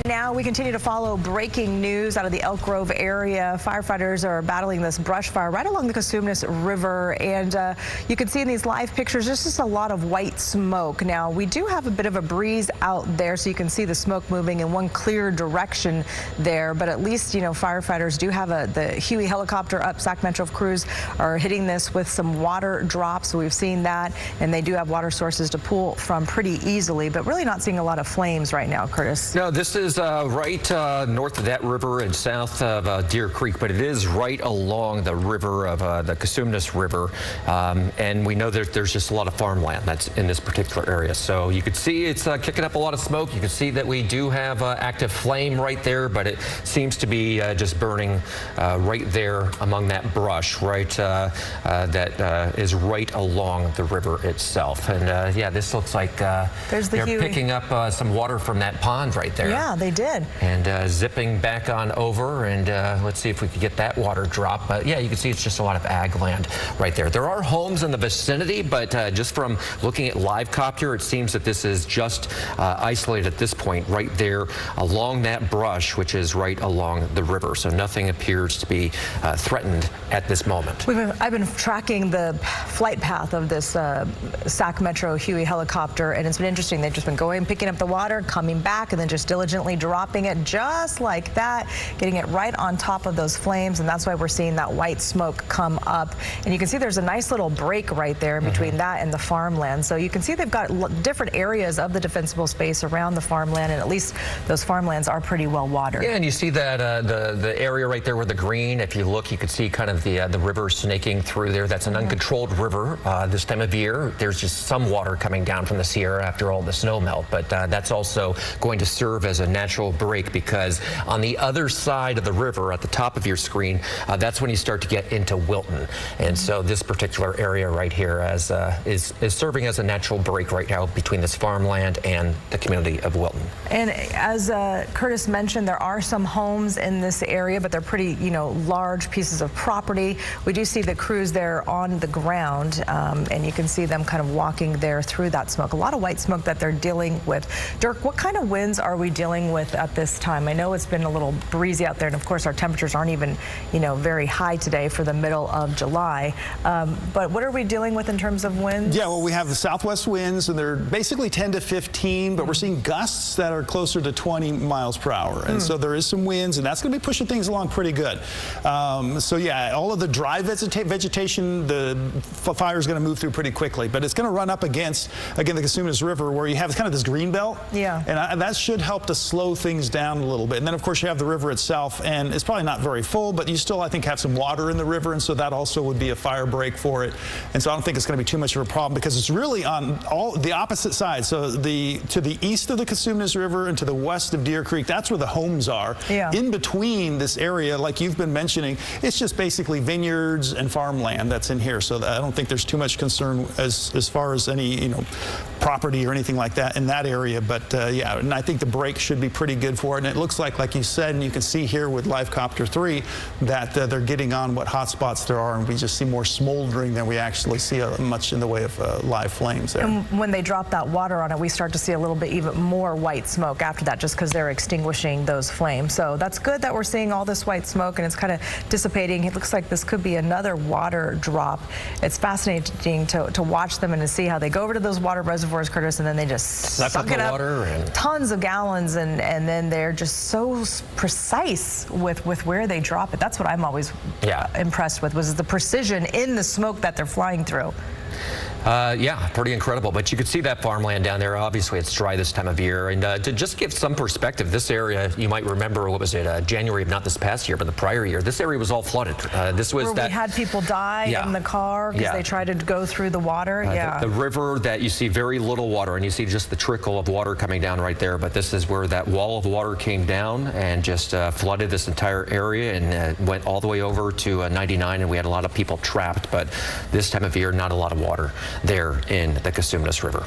Now we continue to follow breaking news out of the Elk Grove area. Firefighters are battling this brush fire right along the Cosumnes River, and you can see in these live pictures there's just a lot of white smoke. Now we do have a bit of a breeze out there, so you can see the smoke moving in one clear direction there, but at least, you know, firefighters do have the Huey helicopter up. Sac Metro crews are hitting this with some water drops, so we've seen that, and they do have water sources to pull from pretty easily, but really not seeing a lot of flames right now, Curtis. No, this is right north of that river and south of Deer Creek, but it is right along the river of the Cosumnes River, and we know that there's just a lot of farmland that's in this particular area. So you could see it's kicking up a lot of smoke. You can see that we do have active flame right there, but it seems to be just burning right there among that brush, right, that is right along the river itself. And yeah, this looks like they're picking up some water from that pond right there. Yeah, they did. And zipping back on over, and let's see if we can get that water drop. But yeah, you can see it's just a lot of ag land right there. There are homes in the vicinity, but just from looking at live copter, it seems that this is just isolated at this point right there along that brush, which is right along the river. So nothing appears to be threatened at this moment. I've been tracking the flight path of this Sac Metro Huey helicopter, and it's been interesting. They've just been going, picking up the water, coming back, and then just diligently dropping it just like that, getting it right on top of those flames, and that's why we're seeing that white smoke come up. And you can see there's a nice little break right there between that and the farmland. So you can see they've got different areas of the defensible space around the farmland, and at least those farmlands are pretty well watered. Yeah, and you see that the area right there with the green, if you look, you can see kind of the river snaking through there. That's an uncontrolled river this time of year. There's just some water coming down from the Sierra after all the snow melt, but that's also going to serve as a natural break, because on the other side of the river at the top of your screen, that's when you start to get into Wilton. And so this particular area right here is serving as a natural break right now between this farmland and the community of Wilton. And as Curtis mentioned, there are some homes in this area, but they're pretty, you know, large pieces of property. We do see the crews there on the ground, and you can see them kind of walking there through that smoke. A lot of white smoke that they're dealing with. Dirk, what kind of winds are we dealing with at this time? I know it's been a little breezy out there, and of course our temperatures aren't even, you know, very high today for the middle of July. But what are we dealing with in terms of winds? Yeah, well, we have the southwest winds, and they're basically 10 to 15, but we're seeing gusts that are closer to 20 miles per hour. And so there is some winds, and that's going to be pushing things along pretty good. So yeah, all of the dry vegetation, the fire is going to move through pretty quickly, but it's going to run up against, again, the Cosumnes River, where you have kind of this green belt. Yeah. And that should help to slow things down a little bit. And then, of course, you have the river itself, and it's probably not very full, but you still, I think, have some water in the river, and so that also would be a fire break for it. And so I don't think it's going to be too much of a problem, because it's really on all the opposite sides. So to the east of the Cosumnes River and to the west of Deer Creek, that's where the homes are. Yeah. In between this area, like you've been mentioning, it's just basically vineyards and farmland that's in here. So I don't think there's too much concern as far as any, you know, property or anything like that in that area. But yeah, and I think the break should be pretty good for it. And it looks like you said, and you can see here with Live Copter 3, that they're getting on what hot spots there are, and we just see more smoldering than we actually see much in the way of live flames there. And when they drop that water on it, we start to see a little bit even more white smoke after that, just because they're extinguishing those flames. So that's good that we're seeing all this white smoke, and it's kind of dissipating. It looks like this could be another water drop. It's fascinating to watch them and to see how they go over to those water reservoirs, Curtis, and then they just suck it up, tons of gallons, and then they're just so precise with where they drop it. That's what I'm always impressed with, was the precision in the smoke that they're flying through. Yeah, pretty incredible. But you could see that farmland down there. Obviously, it's dry this time of year. And to just give some perspective, this area, you might remember, what was it, January of not this past year, but the prior year, this area was all flooded. This was where we had people die in the car because they tried to go through the water. The river that you see very little water, and you see just the trickle of water coming down right there. But this is where that wall of water came down and just flooded this entire area, and went all the way over to 99, and we had a lot of people trapped. But this time of year, not a lot of water there in the Cosumnes River.